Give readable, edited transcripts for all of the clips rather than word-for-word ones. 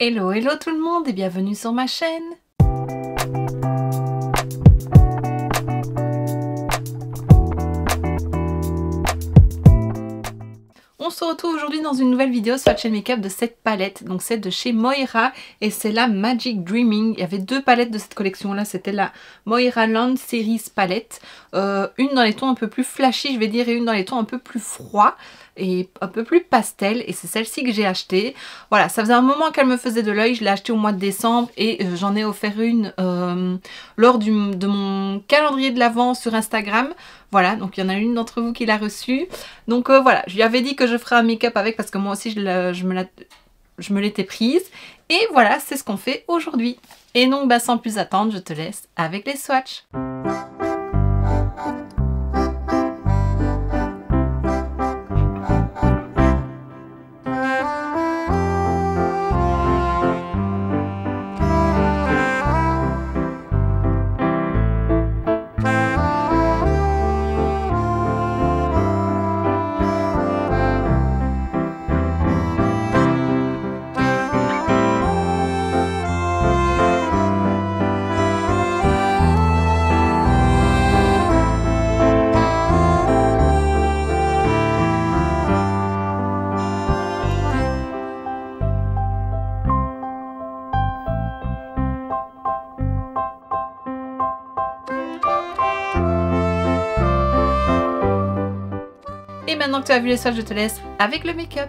Hello, hello tout le monde et bienvenue sur ma chaîne. On se retrouve aujourd'hui dans une nouvelle vidéo sur la chaîne make-up de cette palette, donc celle de chez Moira et c'est la Magic Dreaming. Il y avait deux palettes de cette collection là, c'était la Moira Land Series palette, une dans les tons un peu plus flashy je vais dire et une dans les tons un peu plus froids et un peu plus pastel, et c'est celle-ci que j'ai achetée. Voilà, ça faisait un moment qu'elle me faisait de l'œil, je l'ai achetée au mois de décembre et j'en ai offert une lors de mon calendrier de l'Avent sur Instagram. Voilà, donc il y en a une d'entre vous qui l'a reçue. Donc voilà, je lui avais dit que je ferais un make-up avec parce que moi aussi je me l'étais prise. Et voilà, c'est ce qu'on fait aujourd'hui. Et donc bah, sans plus attendre, je te laisse avec les swatchs. Et maintenant que tu as vu les swatchs, je te laisse avec le make-up.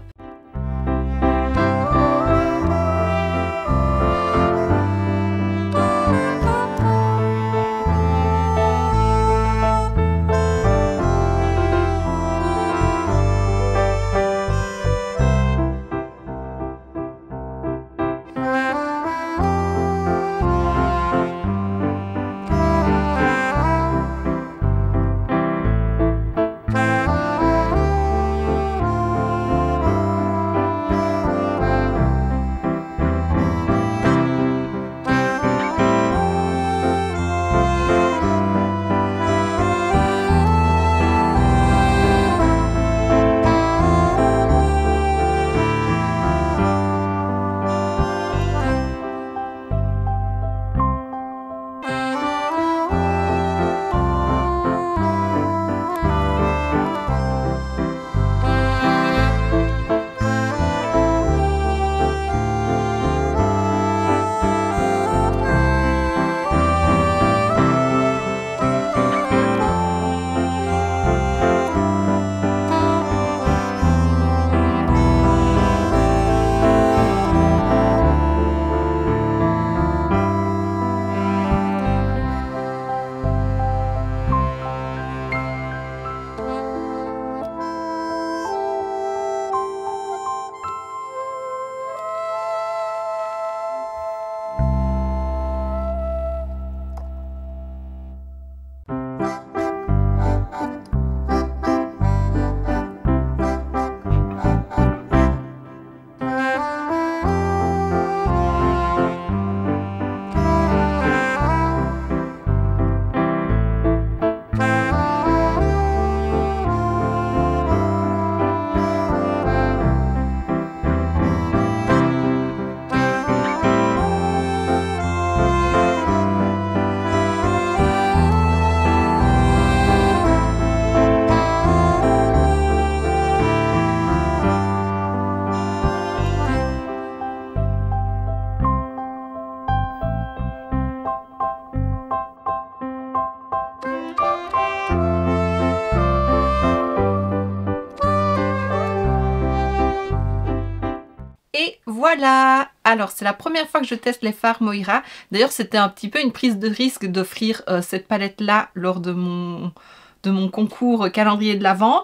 Et voilà! Alors c'est la première fois que je teste les fards Moira. D'ailleurs c'était un petit peu une prise de risque d'offrir cette palette là lors de mon concours calendrier de l'Avent.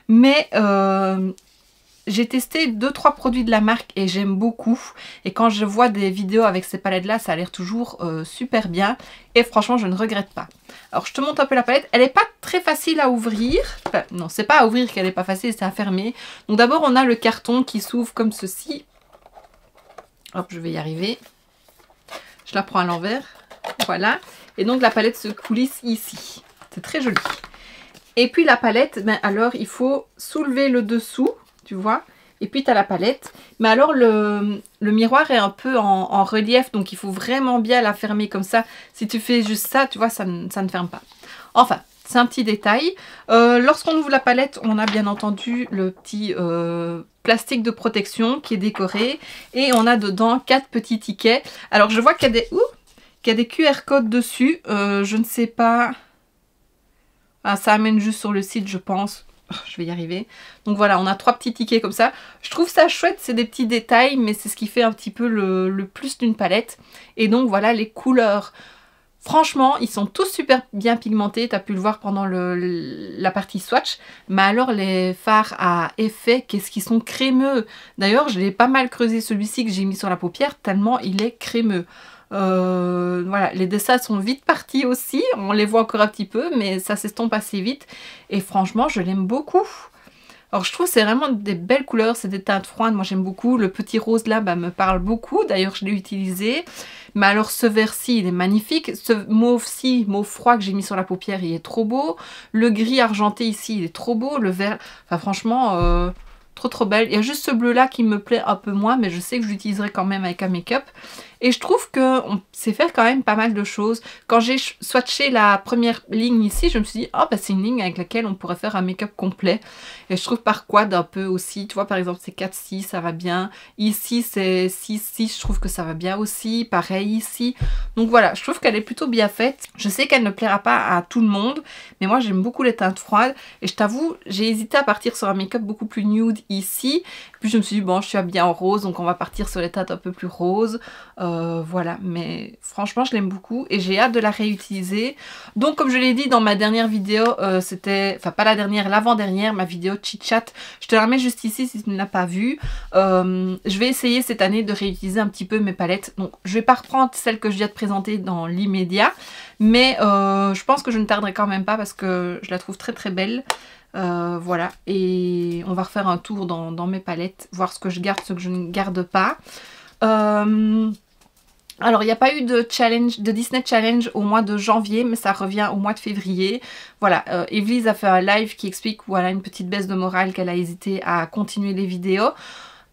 Mais j'ai testé 2-3 produits de la marque et j'aime beaucoup. Et quand je vois des vidéos avec ces palettes là, ça a l'air toujours super bien. Et franchement je ne regrette pas. Alors je te montre un peu la palette. Elle n'est pas très facile à ouvrir. Enfin non, c'est pas à ouvrir qu'elle n'est pas facile, c'est à fermer. Donc d'abord on a le carton qui s'ouvre comme ceci. Hop, je vais y arriver. Je la prends à l'envers. Voilà. Et donc la palette se coulisse ici. C'est très joli. Et puis la palette, ben alors il faut soulever le dessous, tu vois. Et puis tu as la palette. Mais alors le le miroir est un peu en relief, donc il faut vraiment bien la fermer comme ça. Si tu fais juste ça, tu vois, ça ne ferme pas. Enfin, c'est un petit détail. Lorsqu'on ouvre la palette, on a bien entendu le petit plastique de protection qui est décoré. Et on a dedans 4 petits tickets. Alors, je vois qu'il y a des QR codes dessus. Je ne sais pas... Ah, ça amène juste sur le site, je pense. Je vais y arriver. Donc voilà, on a 3 petits tickets comme ça. Je trouve ça chouette, c'est des petits détails, mais c'est ce qui fait un petit peu le plus d'une palette. Et donc voilà les couleurs. Franchement, ils sont tous super bien pigmentés. Tu as pu le voir pendant la partie swatch. Mais alors les fards à effet, qu'est-ce qu'ils sont crémeux. D'ailleurs, je l'ai pas mal creusé celui-ci que j'ai mis sur la paupière, tellement il est crémeux. Voilà, les dessins sont vite partis aussi, on les voit encore un petit peu, mais ça s'estompe assez vite. Et franchement, je l'aime beaucoup. Alors je trouve que c'est vraiment des belles couleurs, c'est des teintes froides, moi j'aime beaucoup. Le petit rose là me parle beaucoup, d'ailleurs je l'ai utilisé. Mais alors ce vert-ci, il est magnifique. Ce mauve-ci, mauve froid que j'ai mis sur la paupière, il est trop beau. Le gris argenté ici, il est trop beau. Le vert, enfin franchement... trop belle. Il y a juste ce bleu là qui me plaît un peu moins, mais je sais que je l'utiliserai quand même avec un make-up. Et je trouve qu'on sait faire quand même pas mal de choses. Quand j'ai swatché la première ligne ici, je me suis dit, oh bah c'est une ligne avec laquelle on pourrait faire un make-up complet. Et je trouve par quad un peu aussi. Tu vois, par exemple, c'est 4-6, ça va bien. Ici, c'est 6-6, je trouve que ça va bien aussi. Pareil ici. Donc voilà, je trouve qu'elle est plutôt bien faite. Je sais qu'elle ne plaira pas à tout le monde, mais moi j'aime beaucoup les teintes froides. Et je t'avoue, j'ai hésité à partir sur un make-up beaucoup plus nude ici. Puis je me suis dit, bon, je suis habillée en rose, donc on va partir sur les teintes un peu plus roses. Voilà, mais franchement, je l'aime beaucoup et j'ai hâte de la réutiliser. Donc, comme je l'ai dit dans ma dernière vidéo, c'était, enfin pas la dernière, l'avant-dernière, ma vidéo chit-chat. Je te la remets juste ici si tu ne l'as pas vue. Je vais essayer cette année de réutiliser un petit peu mes palettes. Donc, je vais pas reprendre celle que je viens de présenter dans l'immédiat, mais je pense que je ne tarderai quand même pas parce que je la trouve très belle. Voilà, et on va refaire un tour dans mes palettes, voir ce que je garde, ce que je ne garde pas. Alors, il n'y a pas eu de challenge, de Disney Challenge au mois de janvier, mais ça revient au mois de février. Voilà, Evelise a fait un live qui explique, voilà, une petite baisse de morale, qu'elle a hésité à continuer les vidéos.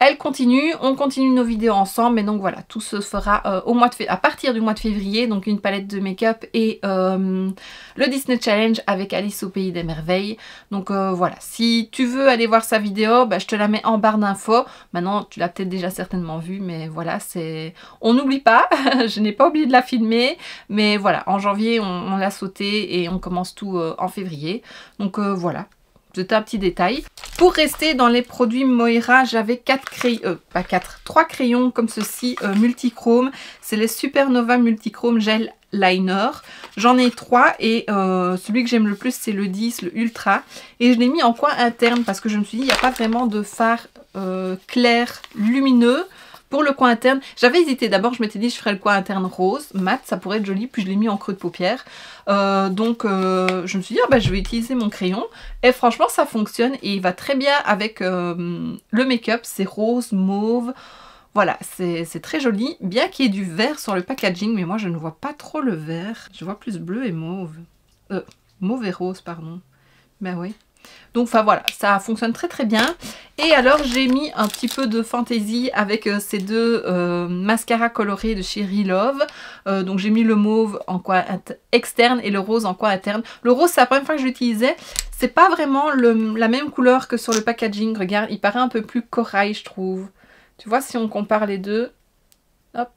Elle continue, on continue nos vidéos ensemble, mais donc voilà, tout se fera à partir du mois de février, donc une palette de make-up et le Disney Challenge avec Alice au Pays des Merveilles. Donc voilà, si tu veux aller voir sa vidéo, bah, je te la mets en barre d'infos. Maintenant, tu l'as peut-être déjà certainement vue, mais voilà, c'est... On n'oublie pas, je n'ai pas oublié de la filmer, mais voilà, en janvier, on l'a sauté et on commence tout en février. Donc voilà. C'était un petit détail. Pour rester dans les produits Moira, j'avais 3 crayons comme ceci, multichrome. C'est les Supernova Multichrome Gel Liner. J'en ai 3 et celui que j'aime le plus, c'est le 10, le Ultra. Et je l'ai mis en coin interne parce que je me suis dit, il n'y a pas vraiment de fard clair, lumineux. Pour le coin interne, j'avais hésité. D'abord, je m'étais dit je ferais le coin interne rose, mat, ça pourrait être joli. Puis je l'ai mis en creux de paupière. Donc, je me suis dit, oh, bah, je vais utiliser mon crayon. Et franchement, ça fonctionne. Et il va très bien avec le make-up. C'est rose, mauve. Voilà, c'est très joli. Bien qu'il y ait du vert sur le packaging. Mais moi, je ne vois pas trop le vert. Je vois plus bleu et mauve. Mauve et rose, pardon. Ben oui. Donc enfin voilà, ça fonctionne très bien. Et alors j'ai mis un petit peu de fantaisie avec ces deux mascaras colorés de chez Relove. Donc j'ai mis le mauve en coin externe et le rose en coin interne. Le rose, c'est la première fois que je l'utilisais. C'est pas vraiment la même couleur que sur le packaging. Regarde, il paraît un peu plus corail, je trouve. Tu vois, si on compare les deux, hop,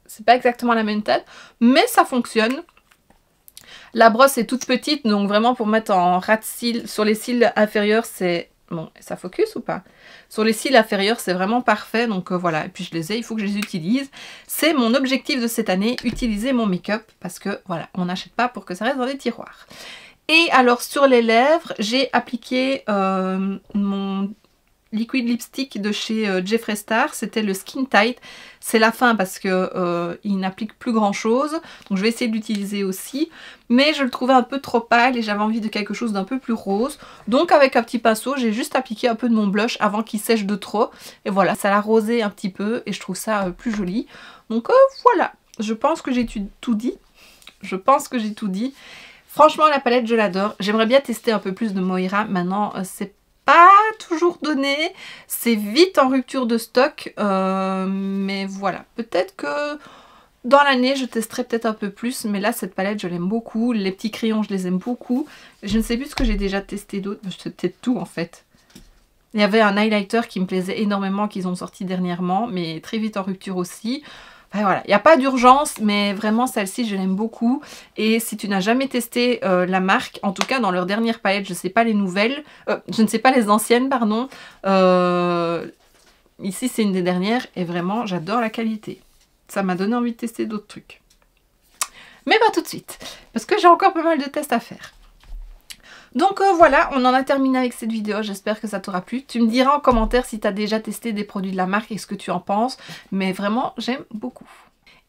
c'est pas exactement la même teinte, mais ça fonctionne. La brosse est toute petite, donc vraiment pour mettre en ras de cils, sur les cils inférieurs, c'est... Bon, ça focus ou pas? Sur les cils inférieurs, c'est vraiment parfait, donc voilà. Et puis je les ai, il faut que je les utilise. C'est mon objectif de cette année, utiliser mon make-up, parce que voilà, on n'achète pas pour que ça reste dans les tiroirs. Et alors sur les lèvres, j'ai appliqué mon liquid lipstick de chez Jeffree Star, c'était le Skin Tight. C'est la fin parce que il n'applique plus grand chose, donc je vais essayer de l'utiliser aussi, mais je le trouvais un peu trop pâle et j'avais envie de quelque chose d'un peu plus rose, donc avec un petit pinceau j'ai juste appliqué un peu de mon blush avant qu'il sèche de trop, et voilà, ça l'a rosé un petit peu et je trouve ça plus joli. Donc voilà, je pense que j'ai tout dit, franchement la palette je l'adore, j'aimerais bien tester un peu plus de Moira. Maintenant c'est pas toujours donné. C'est vite en rupture de stock. Mais voilà, peut-être que dans l'année, je testerai peut-être un peu plus. Mais là, cette palette, je l'aime beaucoup. Les petits crayons, je les aime beaucoup. Je ne sais plus ce que j'ai déjà testé d'autre. C'est peut-être tout en fait. Il y avait un highlighter qui me plaisait énormément qu'ils ont sorti dernièrement, mais très vite en rupture aussi. Enfin, voilà, il n'y a pas d'urgence, mais vraiment celle-ci je l'aime beaucoup. Et si tu n'as jamais testé la marque, en tout cas dans leur dernière palette, je ne sais pas les nouvelles, je ne sais pas les anciennes, pardon. Ici c'est une des dernières et vraiment j'adore la qualité. Ça m'a donné envie de tester d'autres trucs. Mais pas tout de suite, parce que j'ai encore pas mal de tests à faire. Donc voilà, on en a terminé avec cette vidéo, j'espère que ça t'aura plu. Tu me diras en commentaire si tu as déjà testé des produits de la marque et ce que tu en penses, mais vraiment j'aime beaucoup.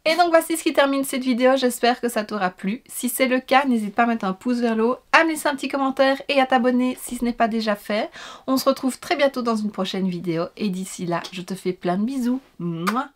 Et donc voici ce qui termine cette vidéo, j'espère que ça t'aura plu. Si c'est le cas, n'hésite pas à mettre un pouce vers le haut, à me laisser un petit commentaire et à t'abonner si ce n'est pas déjà fait. On se retrouve très bientôt dans une prochaine vidéo et d'ici là, je te fais plein de bisous. Mouah.